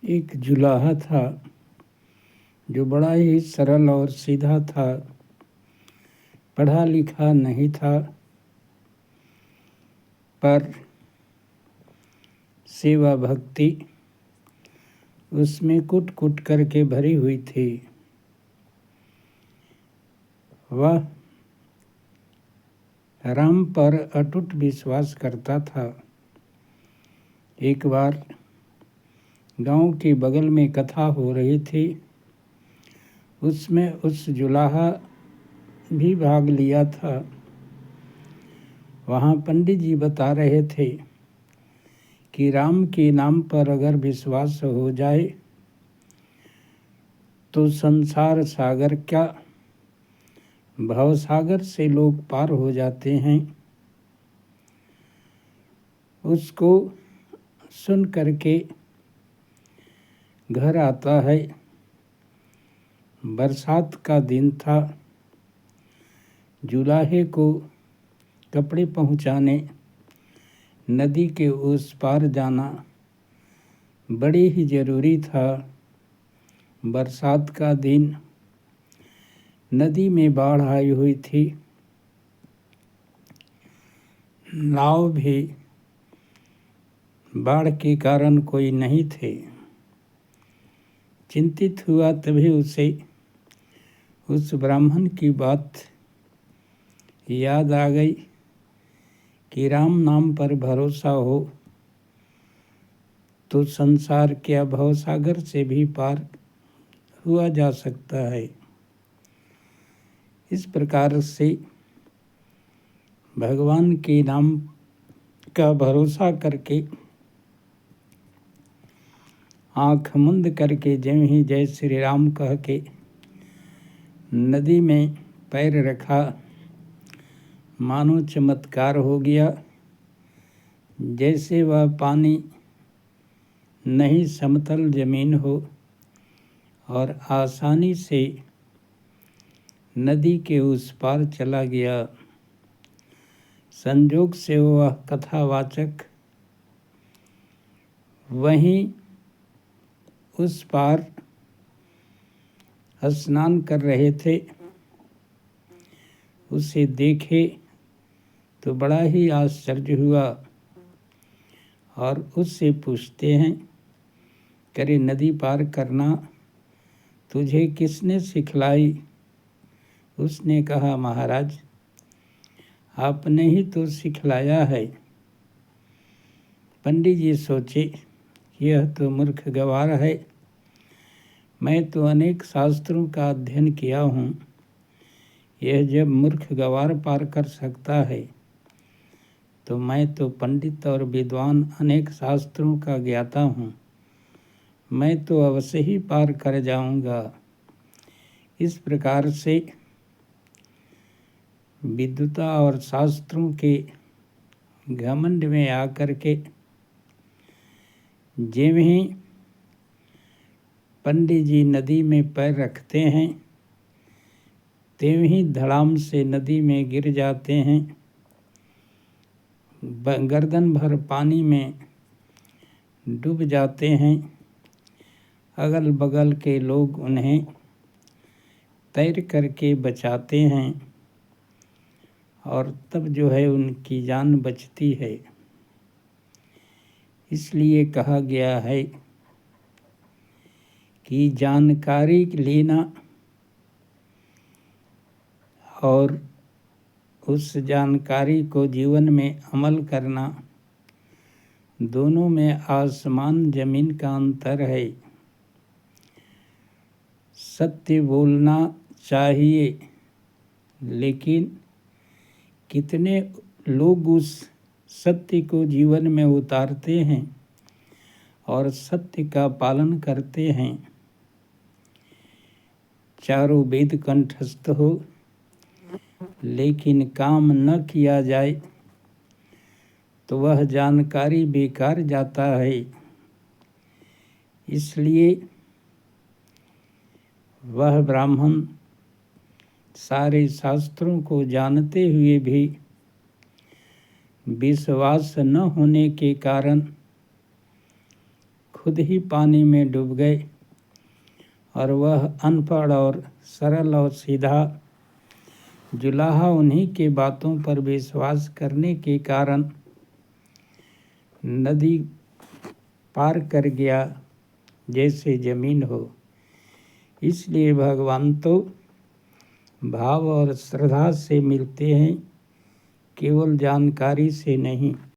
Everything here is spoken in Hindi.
एक जुलाहा था जो बड़ा ही सरल और सीधा था। पढ़ा लिखा नहीं था, पर सेवा भक्ति उसमें कुट कुट करके भरी हुई थी। वह राम पर अटूट विश्वास करता था। एक बार गांव के बगल में कथा हो रही थी, उसमें उस जुलाहा भी भाग लिया था। वहाँ पंडित जी बता रहे थे कि राम के नाम पर अगर विश्वास हो जाए तो संसार सागर क्या, भव सागर से लोग पार हो जाते हैं। उसको सुन करके घर आता है। बरसात का दिन था। जुलाहे को कपड़े पहुँचाने नदी के उस पार जाना बड़ी ही ज़रूरी था। बरसात का दिन, नदी में बाढ़ आई हुई थी। नाव भी बाढ़ के कारण कोई नहीं थे। चिंतित हुआ तभी उसे उस ब्राह्मण की बात याद आ गई कि राम नाम पर भरोसा हो तो संसार क्या भवसागर से भी पार हुआ जा सकता है। इस प्रकार से भगवान के नाम का भरोसा करके आँख मुंद करके ज्यों ही जय श्री राम कह के नदी में पैर रखा, मानो चमत्कार हो गया। जैसे वह पानी नहीं समतल जमीन हो और आसानी से नदी के उस पार चला गया। संयोग से वह कथावाचक वहीं उस पार स्नान कर रहे थे। उसे देखे तो बड़ा ही आश्चर्य हुआ और उससे पूछते हैं, करे नदी पार करना तुझे किसने सिखलाई? उसने कहा, महाराज आपने ही तो सिखलाया है। पंडित जी सोचे, यह तो मूर्ख गवार है। मैं तो अनेक शास्त्रों का अध्ययन किया हूँ। यह जब मूर्ख गवार पार कर सकता है तो मैं तो पंडित और विद्वान अनेक शास्त्रों का ज्ञाता हूँ। मैं तो अवश्य ही पार कर जाऊँगा। इस प्रकार से विद्वता और शास्त्रों के घमंड में आकर के ज्यों ही पंडित जी नदी में पैर रखते हैं त्यों ही धड़ाम से नदी में गिर जाते हैं। गर्दन भर पानी में डूब जाते हैं। अगल बगल के लोग उन्हें तैर करके बचाते हैं और तब जो है उनकी जान बचती है। इसलिए कहा गया है कि जानकारी लेना और उस जानकारी को जीवन में अमल करना, दोनों में आसमान जमीन का अंतर है। सत्य बोलना चाहिए, लेकिन कितने लोग उस सत्य को जीवन में उतारते हैं और सत्य का पालन करते हैं। चारों वेद कंठस्थ हो लेकिन काम न किया जाए तो वह जानकारी बेकार जाता है। इसलिए वह ब्राह्मण सारे शास्त्रों को जानते हुए भी विश्वास न होने के कारण खुद ही पानी में डूब गए और वह अनपढ़ और सरल और सीधा जुलाहा उन्हीं के बातों पर विश्वास करने के कारण नदी पार कर गया जैसे जमीन हो। इसलिए भगवान तो भाव और श्रद्धा से मिलते हैं, केवल जानकारी से नहीं।